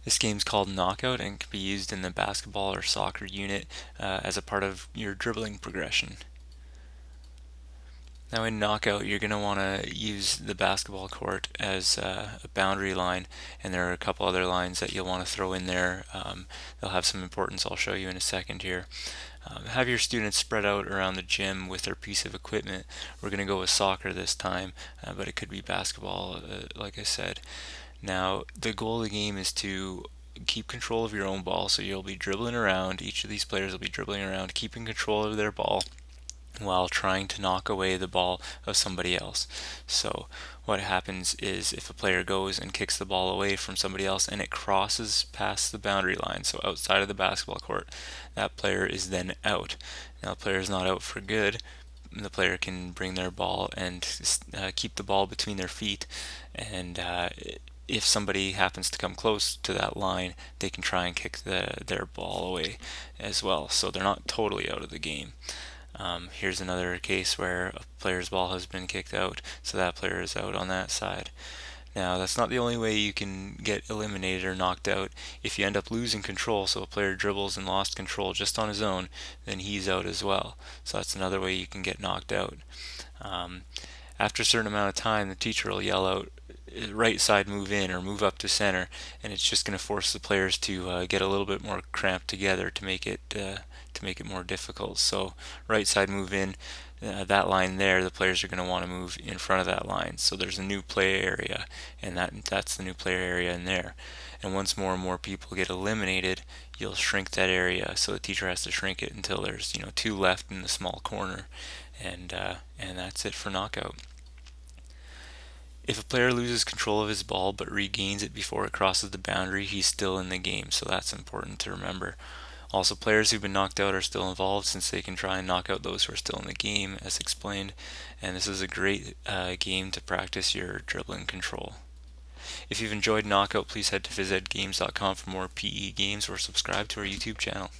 This game's called Knockout and can be used in the basketball or soccer unit as a part of your dribbling progression. Now in Knockout, you're going to want to use the basketball court as a boundary line, and there are a couple other lines that you'll want to throw in there. They'll have some importance I'll show you in a second here. Have your students spread out around the gym with their piece of equipment. We're going to go with soccer this time, but it could be basketball, like I said. Now, the goal of the game is to keep control of your own ball, so you'll be dribbling around. Each of these players will be dribbling around, keeping control of their ball while trying to knock away the ball of somebody else. So what happens is if a player goes and kicks the ball away from somebody else and it crosses past the boundary line, so outside of the basketball court, that player is then out. Now the player is not out for good. The player can bring their ball and keep the ball between their feet, and if somebody happens to come close to that line, they can try and kick their ball away as well. So they're not totally out of the game. Here's another case where a player's ball has been kicked out, so that player is out on that side. Now, that's not the only way you can get eliminated or knocked out. If you end up losing control, so a player dribbles and lost control just on his own, then he's out as well. So that's another way you can get knocked out. Um, After a certain amount of time, the teacher will yell out, right side move in or move up to center, and it's just going to force the players to get a little bit more cramped together to make it more difficult. So right side move in, that line there, the players are going to want to move in front of that line. So there's a new play area, and that's the new player area in there. And once more and more people get eliminated, you'll shrink that area. So the teacher has to shrink it until there's two left in the small corner, and that's it for knockout. If a player loses control of his ball but regains it before it crosses the boundary, he's still in the game, so that's important to remember. Also, players who've been knocked out are still involved since they can try and knock out those who are still in the game, as explained, and this is a great game to practice your dribbling control. If you've enjoyed Knockout, please head to PhysEdGames.com for more PE games or subscribe to our YouTube channel.